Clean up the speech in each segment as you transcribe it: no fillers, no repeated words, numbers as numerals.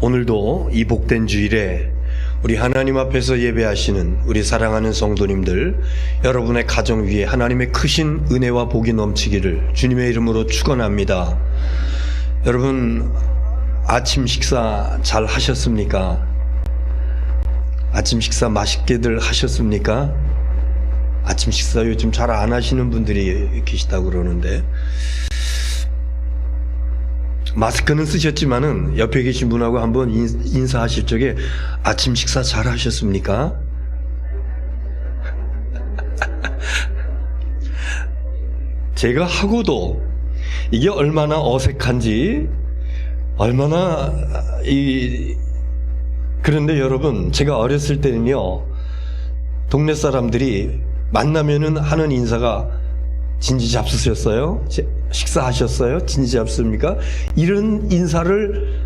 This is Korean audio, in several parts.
오늘도 이 복된 주일에 우리 하나님 앞에서 예배하시는 우리 사랑하는 성도님들, 여러분의 가정 위에 하나님의 크신 은혜와 복이 넘치기를 주님의 이름으로 축원합니다. 여러분, 아침 식사 잘 하셨습니까? 아침 식사 맛있게들 하셨습니까? 아침 식사 요즘 잘 안 하시는 분들이 계시다고 그러는데, 마스크는 쓰셨지만은 옆에 계신 분하고 한번 인사하실 적에 아침 식사 잘 하셨습니까? 제가 하고도 이게 얼마나 어색한지, 그런데 여러분, 제가 어렸을 때는요, 동네 사람들이 만나면은 하는 인사가 진지 잡수셨어요? 식사하셨어요? 진지 잡습니까? 이런 인사를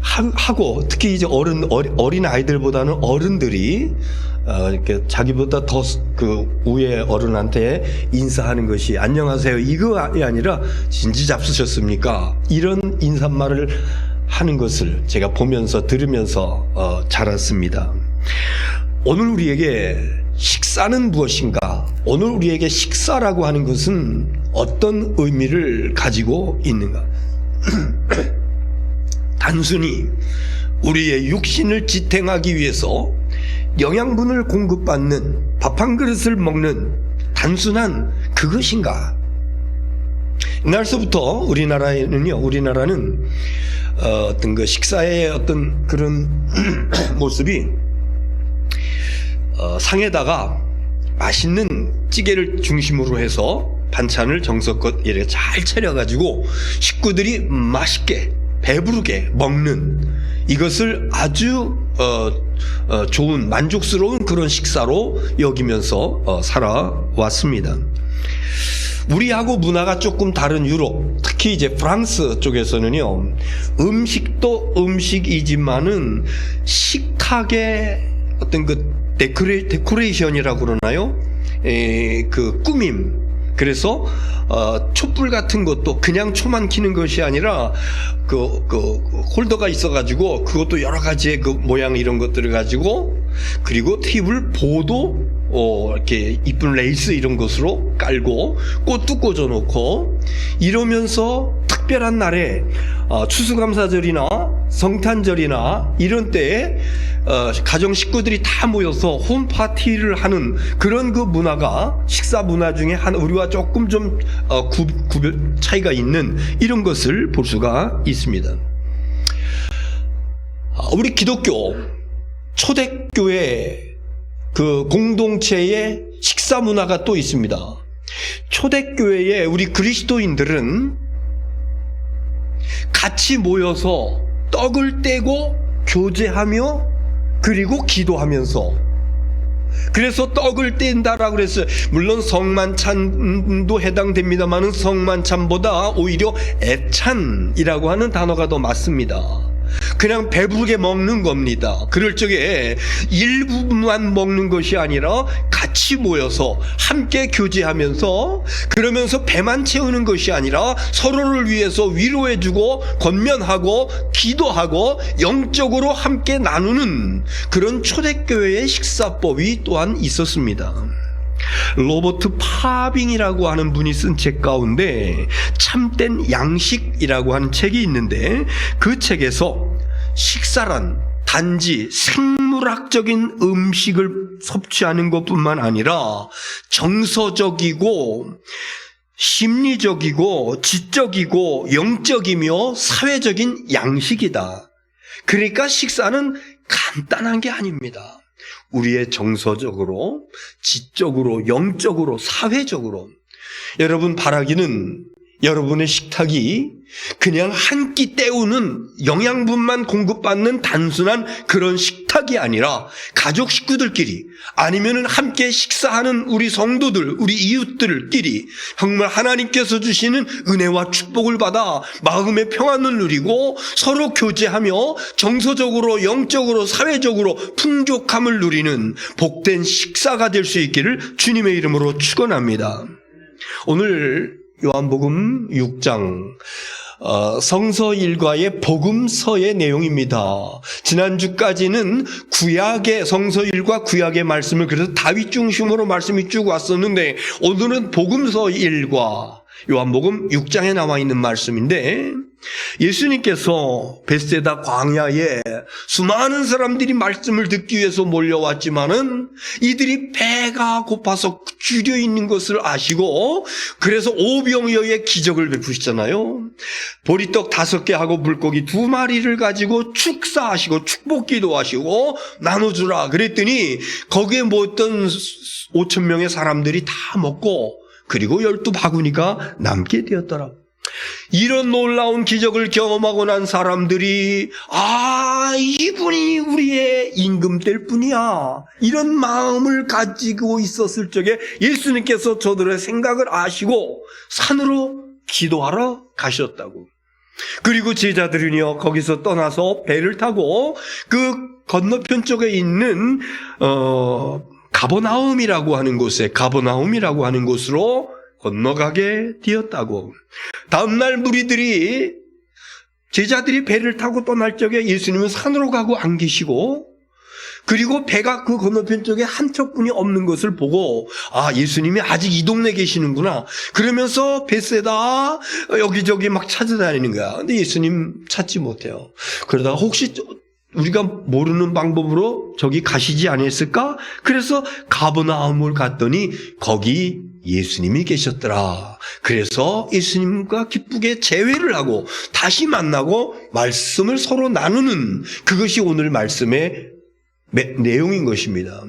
하고, 특히 이제 어린 아이들보다는 어른들이 이렇게 자기보다 더 그 위에 어른한테 인사하는 것이 안녕하세요 이거 아니라 진지 잡수셨습니까? 이런 인사말을 하는 것을 제가 보면서 들으면서 자랐습니다. 오늘 우리에게 식사는 무엇인가? 오늘 우리에게 식사라고 하는 것은 어떤 의미를 가지고 있는가? 단순히 우리의 육신을 지탱하기 위해서 영양분을 공급받는 밥 한 그릇을 먹는 단순한 그것인가? 이날서부터 우리나라는 어떤 그 식사의 어떤 그런 모습이 상에다가 맛있는 찌개를 중심으로 해서 반찬을 정성껏 이렇게 잘 차려가지고 식구들이 맛있게 배부르게 먹는, 이것을 아주 좋은 만족스러운 그런 식사로 여기면서 살아왔습니다. 우리하고 문화가 조금 다른 유럽, 특히 이제 프랑스 쪽에서는요, 음식도 음식이지만은 식탁의 어떤 그 데코레이션이라고 그러나요? 그 꾸밈. 그래서 촛불 같은 것도 그냥 초만 켜는 것이 아니라 그 홀더가 있어가지고 그것도 여러 가지의 그 모양 이런 것들을 가지고, 그리고 테이블 보도 이렇게 이쁜 레이스 이런 것으로 깔고 꽃도 꽂아놓고, 이러면서 특별한 날에 추수감사절이나 성탄절이나 이런 때에 가정 식구들이 다 모여서 홈파티를 하는 그런 그 문화가 식사 문화 중에 우리와 조금 좀 구별 차이가 있는 이런 것을 볼 수가 있습니다. 우리 기독교 초대교회 그 공동체의 식사 문화가 또 있습니다. 초대교회에 우리 그리스도인들은 같이 모여서 떡을 떼고 교제하며 그리고 기도하면서, 그래서 떡을 뗀다라고 그랬어요. 물론 성만찬도 해당됩니다만은 성만찬보다 오히려 애찬이라고 하는 단어가 더 맞습니다. 그냥 배부르게 먹는 겁니다. 그럴 적에 일부만 먹는 것이 아니라 같이 모여서 함께 교제하면서, 그러면서 배만 채우는 것이 아니라 서로를 위해서 위로해주고 권면하고 기도하고 영적으로 함께 나누는 그런 초대교회의 식사법이 또한 있었습니다. 로버트 파빙이라고 하는 분이 쓴 책 가운데 참된 양식이라고 하는 책이 있는데, 그 책에서 식사란 단지 생물학적인 음식을 섭취하는 것뿐만 아니라 정서적이고 심리적이고 지적이고 영적이며 사회적인 양식이다. 그러니까 식사는 간단한 게 아닙니다. 우리의 정서적으로, 지적으로, 영적으로, 사회적으로, 여러분 바라기는 여러분의 식탁이 그냥 한 끼 때우는 영양분만 공급받는 단순한 그런 식탁이 아니라 가족 식구들끼리, 아니면은 함께 식사하는 우리 성도들, 우리 이웃들끼리 정말 하나님께서 주시는 은혜와 축복을 받아 마음의 평안을 누리고 서로 교제하며 정서적으로, 영적으로, 사회적으로 풍족함을 누리는 복된 식사가 될 수 있기를 주님의 이름으로 축원합니다. 오늘 요한복음 6장 성서 일과의 복음서의 내용입니다. 지난주까지는 구약의 성서 일과 구약의 말씀을, 그래서 다윗 중심으로 말씀이 쭉 왔었는데, 오늘은 복음서 일과 요한복음 6장에 나와 있는 말씀인데, 예수님께서 벳세다 광야에 수많은 사람들이 말씀을 듣기 위해서 몰려왔지만은 이들이 배가 고파서 줄여 있는 것을 아시고, 그래서 오병이어의 기적을 베푸시잖아요. 보리떡 5개 하고 물고기 2마리를 가지고 축사하시고 축복기도 하시고 나눠주라 그랬더니 거기에 모였던 5,000명의 사람들이 다 먹고, 그리고 12바구니가 남게 되었더라. 이런 놀라운 기적을 경험하고 난 사람들이, 이분이 우리의 임금될 뿐이야, 이런 마음을 가지고 있었을 적에 예수님께서 저들의 생각을 아시고 산으로 기도하러 가셨다고. 그리고 제자들은요, 거기서 떠나서 배를 타고 그 건너편 쪽에 있는 가버나움이라고 하는 곳으로 건너가게 되었다고. 다음날 제자들이 배를 타고 떠날 적에 예수님은 산으로 가고 안 계시고, 그리고 배가 그 건너편 쪽에 한 척뿐이 없는 것을 보고, 예수님이 아직 이 동네에 계시는구나 그러면서 벳세다 여기저기 막 찾아다니는 거야. 근데 예수님 찾지 못해요. 그러다가 혹시 우리가 모르는 방법으로 저기 가시지 않았을까? 그래서 가버나움을 갔더니 거기 예수님이 계셨더라. 그래서 예수님과 기쁘게 재회를 하고 다시 만나고 말씀을 서로 나누는, 그것이 오늘 말씀의 내용인 것입니다.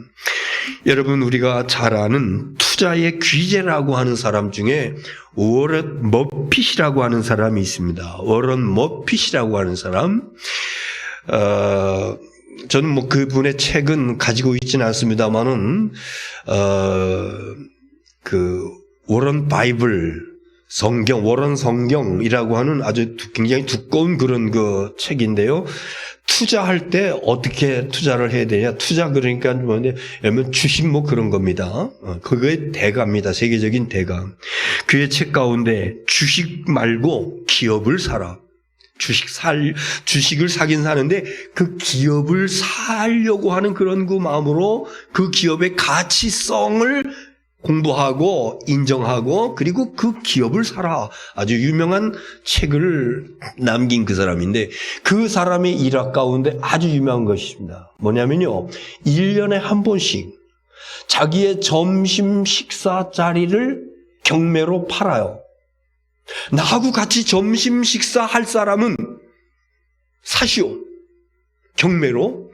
여러분, 우리가 잘 아는 투자의 귀재라고 하는 사람 중에 워런 머핏이라고 하는 사람이 있습니다. 워런 머핏이라고 하는 사람. 저는 그분의 책은 가지고 있지는 않습니다만은, 워런 바이블, 워런 성경이라고 하는 아주 굉장히 두꺼운 그런 그 책인데요. 투자할 때 어떻게 투자를 해야 되냐? 투자 그러니까 뭐냐? 여러분, 주식 그런 겁니다. 그거의 대가입니다. 세계적인 대가. 그의 책 가운데 주식 말고 기업을 사라. 주식을 사긴 사는데 그 기업을 사려고 하는 그런 그 마음으로 그 기업의 가치성을 공부하고 인정하고, 그리고 그 기업을 사라. 아주 유명한 책을 남긴 그 사람인데, 그 사람의 일학 가운데 아주 유명한 것입니다. 뭐냐면요, 1년에 한 번씩 자기의 점심 식사 자리를 경매로 팔아요. 나하고 같이 점심 식사 할 사람은 사시오, 경매로.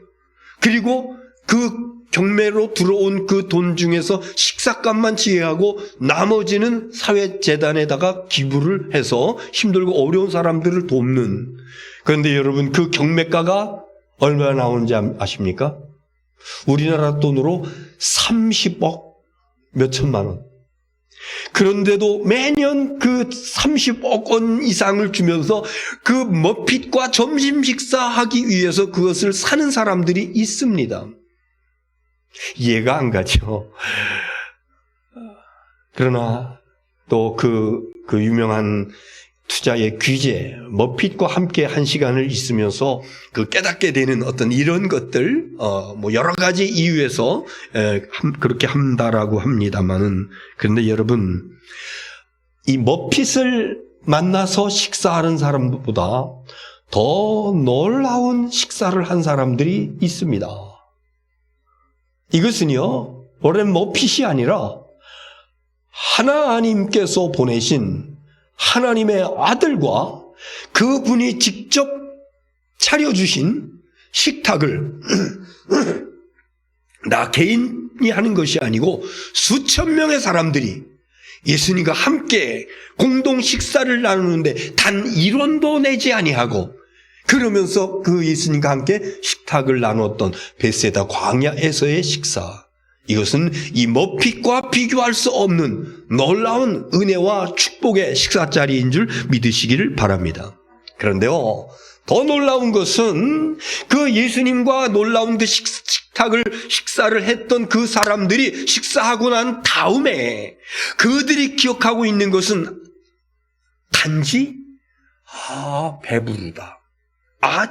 그리고 그 경매로 들어온 그 돈 중에서 식사값만 지혜하고 나머지는 사회재단에다가 기부를 해서 힘들고 어려운 사람들을 돕는. 그런데 여러분, 그 경매가가 얼마나 나오는지 아십니까? 우리나라 돈으로 30억 몇천만 원. 그런데도 매년 그 30억 원 이상을 주면서 그 머핏과 점심 식사하기 위해서 그것을 사는 사람들이 있습니다. 이해가 안 가죠. 그러나 또 그 유명한 투자의 귀재 머핏과 함께 한 시간을 있으면서 그 깨닫게 되는 어떤 이런 것들, 여러 가지 이유에서 그렇게 한다라고 합니다만은, 그런데 여러분, 이 머핏을 만나서 식사하는 사람보다 더 놀라운 식사를 한 사람들이 있습니다. 이것은요, 워런 머핏이 아니라 하나님께서 보내신 하나님의 아들과 그분이 직접 차려주신 식탁을 나 개인이 하는 것이 아니고 수천 명의 사람들이 예수님과 함께 공동 식사를 나누는데 단 1원도 내지 아니하고, 그러면서 그 예수님과 함께 식탁을 나눴던 벳세다 광야에서의 식사, 이것은 이 머핏과 비교할 수 없는 놀라운 은혜와 축복의 식사자리인 줄 믿으시기를 바랍니다. 그런데요, 더 놀라운 것은 그 예수님과 놀라운 그 식사를 했던 그 사람들이 식사하고 난 다음에 그들이 기억하고 있는 것은 단지 배부르다.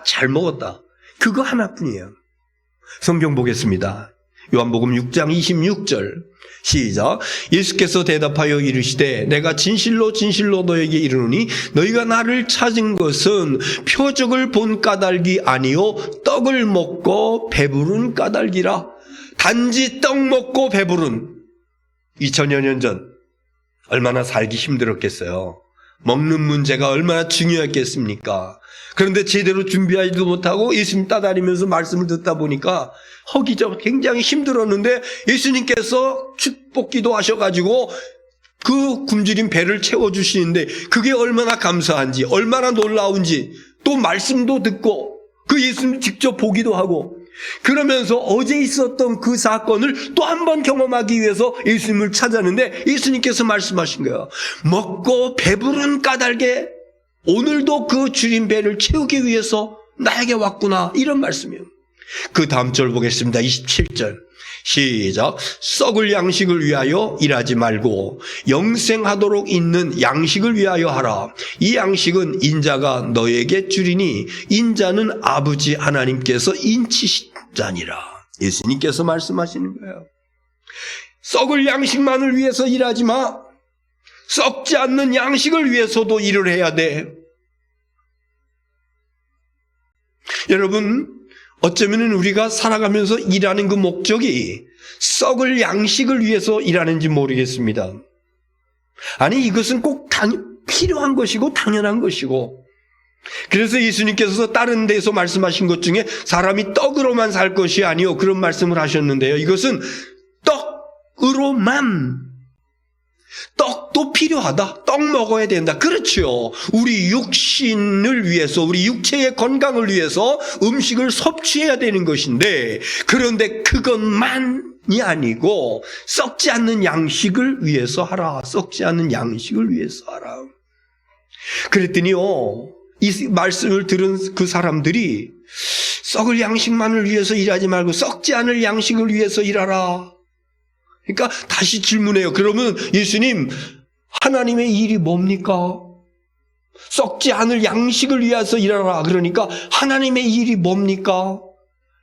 잘 먹었다. 그거 하나뿐이에요. 성경 보겠습니다. 요한복음 6장 26절 시작. 예수께서 대답하여 이르시되 내가 진실로 진실로 너에게 이르노니 너희가 나를 찾은 것은 표적을 본 까닭이 아니요 떡을 먹고 배부른 까닭이라. 단지 떡 먹고 배부른 2000여 년 전 얼마나 살기 힘들었겠어요. 먹는 문제가 얼마나 중요했겠습니까? 그런데 제대로 준비하지도 못하고 예수님 따다니면서 말씀을 듣다 보니까 허기져 굉장히 힘들었는데 예수님께서 축복기도 하셔가지고 그 굶주린 배를 채워주시는데 그게 얼마나 감사한지, 얼마나 놀라운지, 또 말씀도 듣고 그 예수님 직접 보기도 하고 그러면서 어제 있었던 그 사건을 또 한 번 경험하기 위해서 예수님을 찾았는데 예수님께서 말씀하신 거예요. 먹고 배부른 까닭에 오늘도 그 줄인 배를 채우기 위해서 나에게 왔구나. 이런 말씀이에요. 그 다음 절 보겠습니다. 27절 시작. 썩을 양식을 위하여 일하지 말고 영생하도록 있는 양식을 위하여 하라. 이 양식은 인자가 너에게 주리니 인자는 아버지 하나님께서 인치신 자니라. 예수님께서 말씀하시는 거예요. 썩을 양식만을 위해서 일하지 마. 썩지 않는 양식을 위해서도 일을 해야 돼. 여러분, 어쩌면 우리가 살아가면서 일하는 그 목적이 썩을 양식을 위해서 일하는지 모르겠습니다. 아니, 이것은 꼭 필요한 것이고 당연한 것이고, 그래서 예수님께서 다른 데서 말씀하신 것 중에 사람이 떡으로만 살 것이 아니요 그런 말씀을 하셨는데요. 이것은 떡으로만, 떡도 필요하다. 떡 먹어야 된다. 그렇죠. 우리 육신을 위해서, 우리 육체의 건강을 위해서 음식을 섭취해야 되는 것인데, 그런데 그것만이 아니고 썩지 않는 양식을 위해서 하라. 썩지 않는 양식을 위해서 하라. 그랬더니요, 이 말씀을 들은 그 사람들이 썩을 양식만을 위해서 일하지 말고 썩지 않을 양식을 위해서 일하라. 그러니까 다시 질문해요. 그러면 예수님, 하나님의 일이 뭡니까? 썩지 않을 양식을 위해서 일하라. 그러니까 하나님의 일이 뭡니까?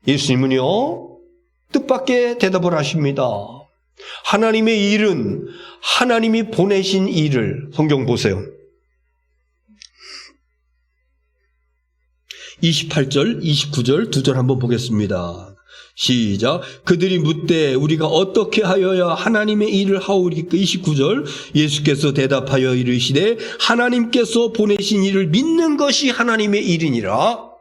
예수님은요, 뜻밖의 대답을 하십니다. 하나님의 일은 하나님이 보내신 일을, 성경 보세요. 28절, 29절 두 절 한번 보겠습니다. 시작. 그들이 묻되 우리가 어떻게 하여야 하나님의 일을 하오리까? 29절 예수께서 대답하여 이르시되 하나님께서 보내신 일을 믿는 것이 하나님의 일이니라.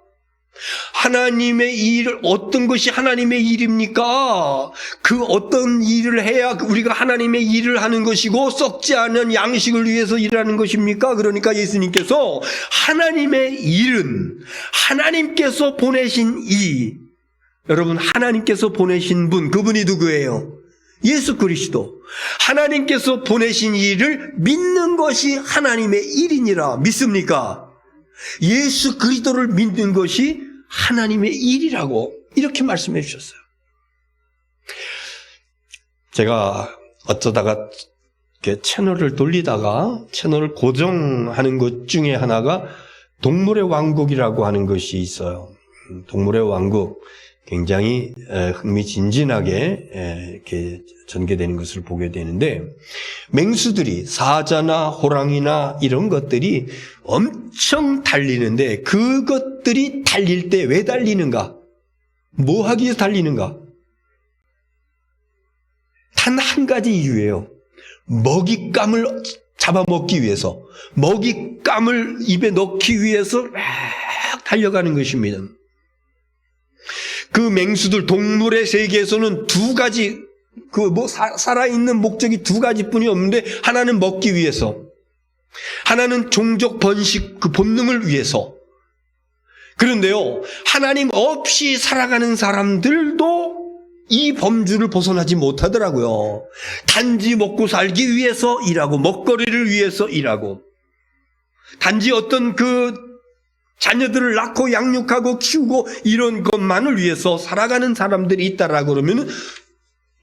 하나님의 일을, 어떤 것이 하나님의 일입니까? 그 어떤 일을 해야 우리가 하나님의 일을 하는 것이고 썩지 않은 양식을 위해서 일하는 것입니까? 그러니까 예수님께서 하나님의 일은 하나님께서 보내신 이, 여러분, 하나님께서 보내신 분, 그분이 누구예요? 예수 그리스도. 하나님께서 보내신 일을 믿는 것이 하나님의 일이니라. 믿습니까? 예수 그리스도를 믿는 것이 하나님의 일이라고 이렇게 말씀해 주셨어요. 제가 어쩌다가 채널을 돌리다가 채널을 고정하는 것 중에 하나가 동물의 왕국이라고 하는 것이 있어요. 동물의 왕국, 굉장히 흥미진진하게 이렇게 전개되는 것을 보게 되는데, 맹수들이, 사자나 호랑이나 이런 것들이 엄청 달리는데, 그것들이 달릴 때 왜 달리는가? 뭐 하기 위해서 달리는가? 단 한 가지 이유예요. 먹잇감을 잡아먹기 위해서, 먹잇감을 입에 넣기 위해서 막 달려가는 것입니다. 그 맹수들, 동물의 세계에서는 두 가지, 살아있는 목적이 두 가지뿐이 없는데, 하나는 먹기 위해서, 하나는 종족 번식 그 본능을 위해서. 그런데요, 하나님 없이 살아가는 사람들도 이 범주를 벗어나지 못하더라고요. 단지 먹고 살기 위해서 일하고, 먹거리를 위해서 일하고, 단지 어떤 자녀들을 낳고 양육하고 키우고 이런 것만을 위해서 살아가는 사람들이 있다라고 그러면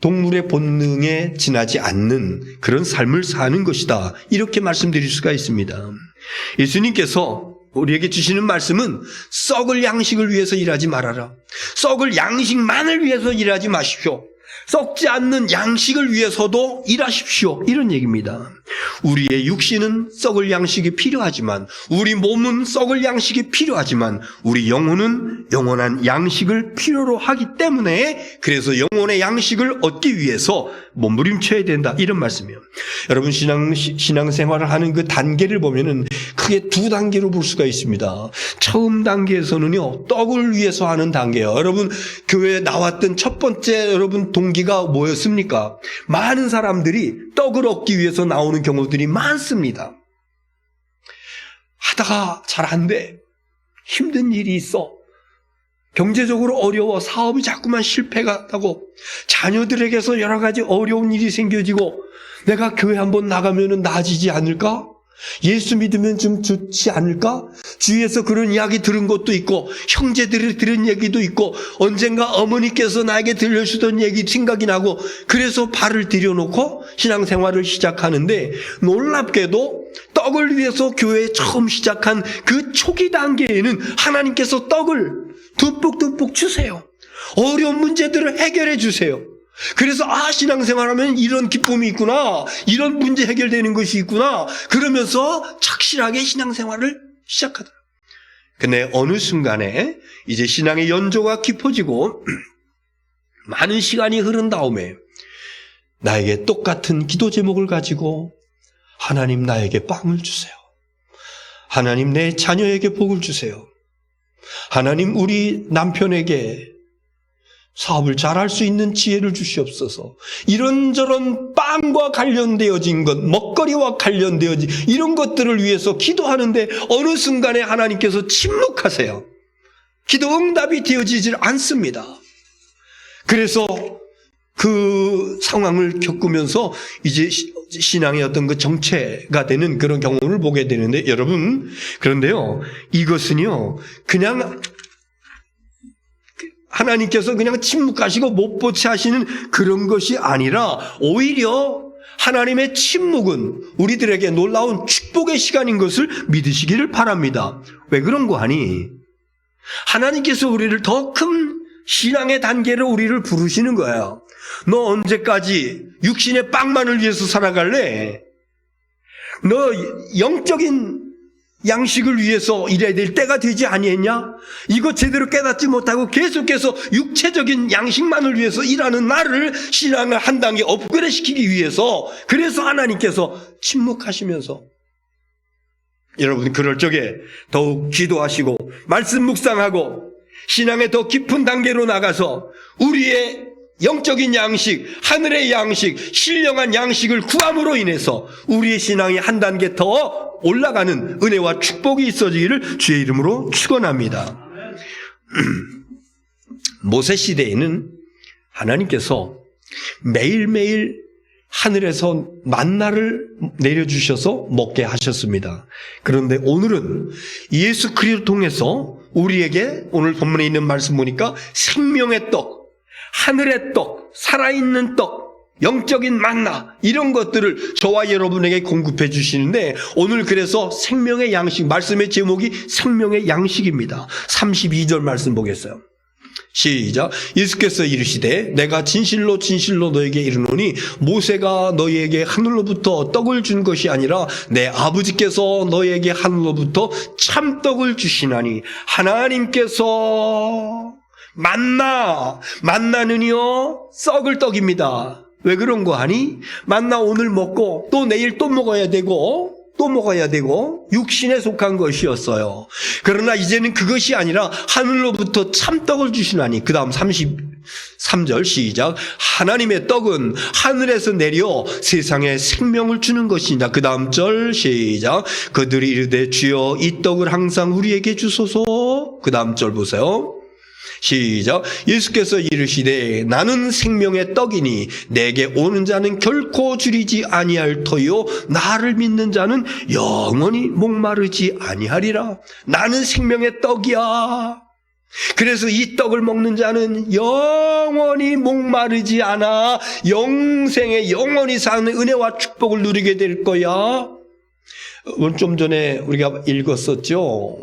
동물의 본능에 지나지 않는 그런 삶을 사는 것이다. 이렇게 말씀드릴 수가 있습니다. 예수님께서 우리에게 주시는 말씀은 썩을 양식을 위해서 일하지 말아라. 썩을 양식만을 위해서 일하지 마십시오. 썩지 않는 양식을 위해서도 일하십시오. 이런 얘기입니다. 우리의 육신은 썩을 양식이 필요하지만, 우리 몸은 썩을 양식이 필요하지만, 우리 영혼은 영원한 양식을 필요로 하기 때문에, 그래서 영혼의 양식을 얻기 위해서 몸부림쳐야 된다. 이런 말씀이에요. 여러분, 신앙생활을 하는 그 단계를 보면은 크게 두 단계로 볼 수가 있습니다. 처음 단계에서는요, 떡을 위해서 하는 단계예요. 여러분, 교회에 나왔던 첫 번째 여러분 동기가 뭐였습니까? 많은 사람들이 떡을 얻기 위해서 나오는 경우들이 많습니다. 하다가 잘 안 돼. 힘든 일이 있어. 경제적으로 어려워. 사업이 자꾸만 실패가 하고, 자녀들에게서 여러 가지 어려운 일이 생겨지고, 내가 교회 한번 나가면 나아지지 않을까? 예수 믿으면 좀 좋지 않을까? 주위에서 그런 이야기 들은 것도 있고, 형제들이 들은 얘기도 있고, 언젠가 어머니께서 나에게 들려주던 얘기 생각이 나고, 그래서 발을 들여놓고 신앙생활을 시작하는데, 놀랍게도 떡을 위해서 교회에 처음 시작한 그 초기 단계에는 하나님께서 떡을 듬뿍듬뿍 주세요. 어려운 문제들을 해결해 주세요. 그래서 신앙생활하면 이런 기쁨이 있구나, 이런 문제 해결되는 것이 있구나, 그러면서 착실하게 신앙생활을 시작하더라. 근데 어느 순간에 이제 신앙의 연조가 깊어지고 많은 시간이 흐른 다음에 나에게 똑같은 기도 제목을 가지고, 하나님 나에게 빵을 주세요. 하나님 내 자녀에게 복을 주세요. 하나님 우리 남편에게 사업을 잘할 수 있는 지혜를 주시옵소서. 이런저런 빵과 관련되어진 것, 먹거리와 관련되어진 이런 것들을 위해서 기도하는데 어느 순간에 하나님께서 침묵하세요. 기도 응답이 되어지질 않습니다. 그래서 그 상황을 겪으면서 이제 신앙의 어떤 그 정체가 되는 그런 경험을 보게 되는데, 여러분, 그런데요, 이것은요, 그냥 하나님께서 그냥 침묵하시고 못보채 하시는 그런 것이 아니라, 오히려 하나님의 침묵은 우리들에게 놀라운 축복의 시간인 것을 믿으시기를 바랍니다. 왜 그런 거 아니? 하나님께서 우리를 더 큰 신앙의 단계로 우리를 부르시는 거예요. 너 언제까지 육신의 빵만을 위해서 살아갈래? 너 영적인 양식을 위해서 일해야 될 때가 되지 아니했냐? 이거 제대로 깨닫지 못하고 계속해서 육체적인 양식만을 위해서 일하는 나를 신앙을 한 단계 업그레이드 시키기 위해서, 그래서 하나님께서 침묵하시면서, 여러분 그럴 적에 더욱 기도하시고 말씀 묵상하고 신앙의 더 깊은 단계로 나가서 우리의 영적인 양식, 하늘의 양식, 신령한 양식을 구함으로 인해서 우리의 신앙이 한 단계 더 올라가는 은혜와 축복이 있어지기를 주의 이름으로 축원합니다. 모세 시대에는 하나님께서 매일매일 하늘에서 만나를 내려주셔서 먹게 하셨습니다. 그런데 오늘은 예수 그리스도를 통해서 우리에게 오늘 본문에 있는 말씀 보니까 생명의 떡, 하늘의 떡, 살아있는 떡, 영적인 만나, 이런 것들을 저와 여러분에게 공급해 주시는데, 오늘 그래서 생명의 양식, 말씀의 제목이 생명의 양식입니다. 32절 말씀 보겠어요. 시작. 예수께서 이르시되 내가 진실로 진실로 너에게 이르노니 모세가 너희에게 하늘로부터 떡을 준 것이 아니라 내 아버지께서 너희에게 하늘로부터 참떡을 주시나니. 하나님께서 만나는요 썩을 떡입니다. 왜 그런 거 아니? 만나 오늘 먹고 또 내일 또 먹어야 되고 육신에 속한 것이었어요. 그러나 이제는 그것이 아니라 하늘로부터 참떡을 주시나니. 그 다음 33절 시작. 하나님의 떡은 하늘에서 내려 세상에 생명을 주는 것이니라. 그 다음 절 시작. 그들이 이르되 주여 이 떡을 항상 우리에게 주소서. 그 다음 절 보세요. 시작. 예수께서 이르시되 나는 생명의 떡이니 내게 오는 자는 결코 줄이지 아니할 터요 나를 믿는 자는 영원히 목마르지 아니하리라. 나는 생명의 떡이야. 그래서 이 떡을 먹는 자는 영원히 목마르지 않아 영생에 영원히 사는 은혜와 축복을 누리게 될 거야. 좀 전에 우리가 읽었었죠.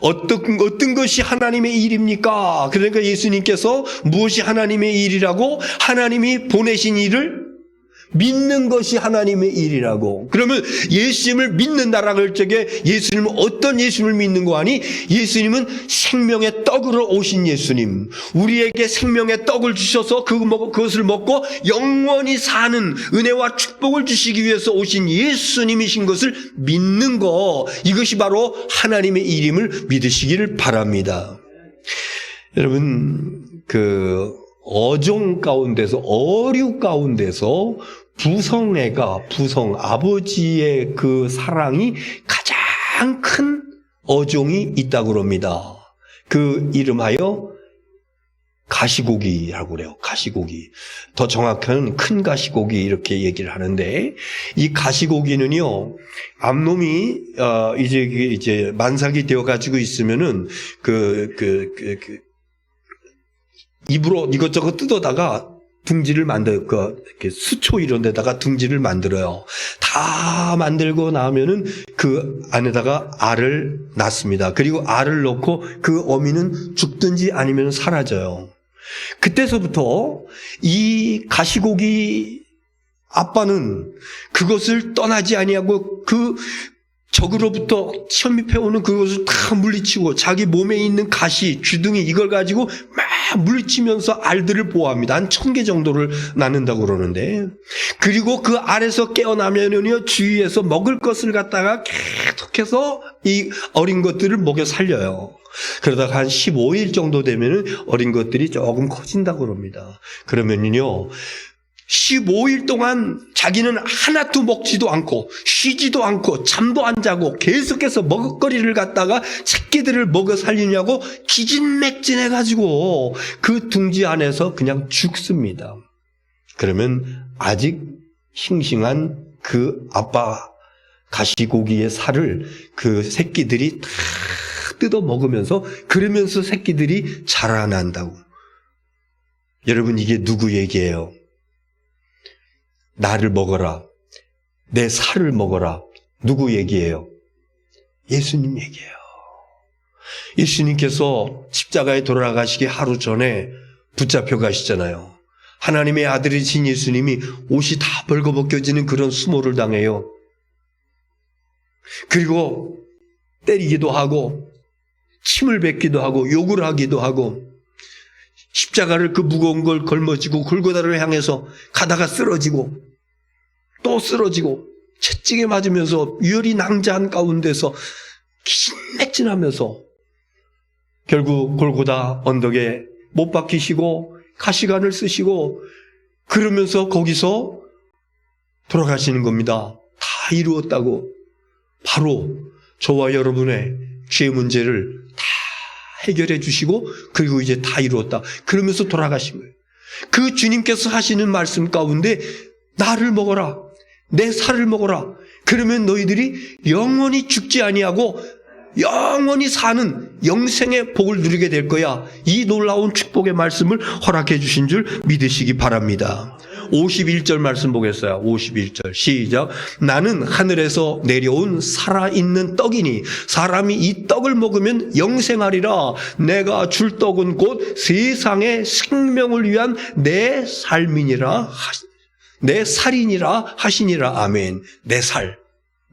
어떤 것이 하나님의 일입니까? 그러니까 예수님께서 무엇이 하나님의 일이라고? 하나님이 보내신 일을 믿는 것이 하나님의 일이라고. 그러면 예수님을 믿는다라고 할 적에 예수님은 어떤 예수님을 믿는 거 아니? 예수님은 생명의 떡으로 오신 예수님. 우리에게 생명의 떡을 주셔서 그것을 먹고 영원히 사는 은혜와 축복을 주시기 위해서 오신 예수님이신 것을 믿는 거. 이것이 바로 하나님의 일임을 믿으시기를 바랍니다. 여러분, 어종 가운데서, 어류 가운데서 부성 아버지의 그 사랑이 가장 큰 어종이 있다고 그럽니다. 그 이름하여 가시고기라고 그래요. 가시고기. 더 정확한 큰 가시고기 이렇게 얘기를 하는데, 이 가시고기는요, 암놈이 이제 만삭이 되어 가지고 있으면은 입으로 이것저것 뜯어다가 둥지를 이렇게 수초 이런 데다가 둥지를 만들어요. 다 만들고 나면은 그 안에다가 알을 낳습니다. 그리고 알을 넣고 그 어미는 죽든지 아니면 사라져요. 그때서부터 이 가시고기 아빠는 그것을 떠나지 아니하고 적으로부터 침입해오는 그것을 다 물리치고 자기 몸에 있는 가시, 주둥이 이걸 가지고 막 물리치면서 알들을 보호합니다. 한 1000개 정도를 낳는다고 그러는데, 그리고 그 알에서 깨어나면은요, 주위에서 먹을 것을 갖다가 계속해서 이 어린 것들을 먹여 살려요. 그러다가 한 15일 정도 되면은 어린 것들이 조금 커진다고 그럽니다. 그러면은요, 15일 동안 자기는 하나도 먹지도 않고 쉬지도 않고 잠도 안 자고 계속해서 먹을거리를 갖다가 새끼들을 먹여 살리냐고 기진맥진해가지고 그 둥지 안에서 그냥 죽습니다. 그러면 아직 싱싱한 그 아빠 가시고기의 살을 그 새끼들이 다 뜯어 먹으면서, 그러면서 새끼들이 자라난다고. 여러분, 이게 누구 얘기예요? 나를 먹어라, 내 살을 먹어라. 누구 얘기예요? 예수님 얘기예요. 예수님께서 십자가에 돌아가시기 하루 전에 붙잡혀 가시잖아요. 하나님의 아들이신 예수님이 옷이 다 벌거벗겨지는 그런 수모를 당해요. 그리고 때리기도 하고 침을 뱉기도 하고 욕을 하기도 하고, 십자가를 그 무거운 걸 걸머지고 골고다를 향해서 가다가 쓰러지고 또 쓰러지고 채찍에 맞으면서 유혈이 낭자한 가운데서 기진맥진하면서 결국 골고다 언덕에 못 박히시고 가시관을 쓰시고 그러면서 거기서 돌아가시는 겁니다. 다 이루었다고. 바로 저와 여러분의 죄 문제를 다 해결해 주시고, 그리고 이제 다 이루었다. 그러면서 돌아가신 거예요. 그 주님께서 하시는 말씀 가운데 나를 먹어라, 내 살을 먹어라. 그러면 너희들이 영원히 죽지 아니하고 영원히 사는 영생의 복을 누리게 될 거야. 이 놀라운 축복의 말씀을 허락해 주신 줄 믿으시기 바랍니다. 51절 말씀 보겠어요. 51절 시작. 나는 하늘에서 내려온 살아있는 떡이니 사람이 이 떡을 먹으면 영생하리라. 내가 줄 떡은 곧 세상의 생명을 위한 내 삶이니라, 내 살이니라 하시니라. 아멘. 내 살,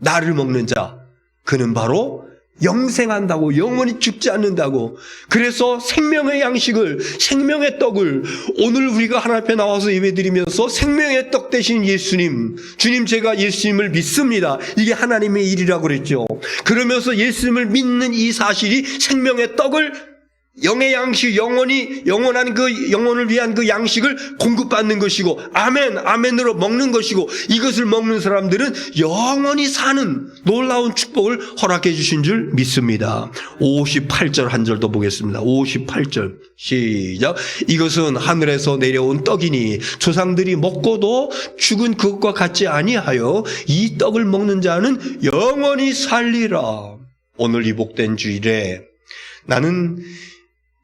나를 먹는 자, 그는 바로 영생한다고, 영원히 죽지 않는다고. 그래서 생명의 양식을, 생명의 떡을 오늘 우리가 하나님 앞에 나와서 예배드리면서 생명의 떡 되신 예수님, 주님, 제가 예수님을 믿습니다. 이게 하나님의 일이라고 그랬죠. 그러면서 예수님을 믿는 이 사실이 생명의 떡을, 영의 양식, 영원한 그 영혼을 위한 그 양식을 공급받는 것이고, 아멘, 아멘으로 먹는 것이고, 이것을 먹는 사람들은 영원히 사는 놀라운 축복을 허락해 주신 줄 믿습니다. 58절 한 절 더 보겠습니다. 58절 시작. 이것은 하늘에서 내려온 떡이니 조상들이 먹고도 죽은 그것과 같지 아니하여 이 떡을 먹는 자는 영원히 살리라. 오늘 이 복된 주일에 나는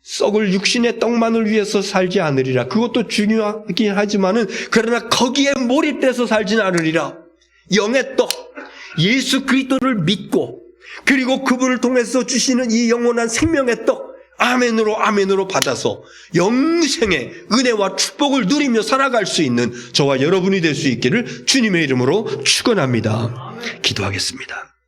썩을 육신의 떡만을 위해서 살지 않으리라. 그것도 중요하긴 하지만은, 그러나 거기에 몰입돼서 살진 않으리라. 영의 떡, 예수 그리스도를 믿고 그리고 그분을 통해서 주시는 이 영원한 생명의 떡 아멘으로 받아서 영생의 은혜와 축복을 누리며 살아갈 수 있는 저와 여러분이 될 수 있기를 주님의 이름으로 축원합니다. 기도하겠습니다.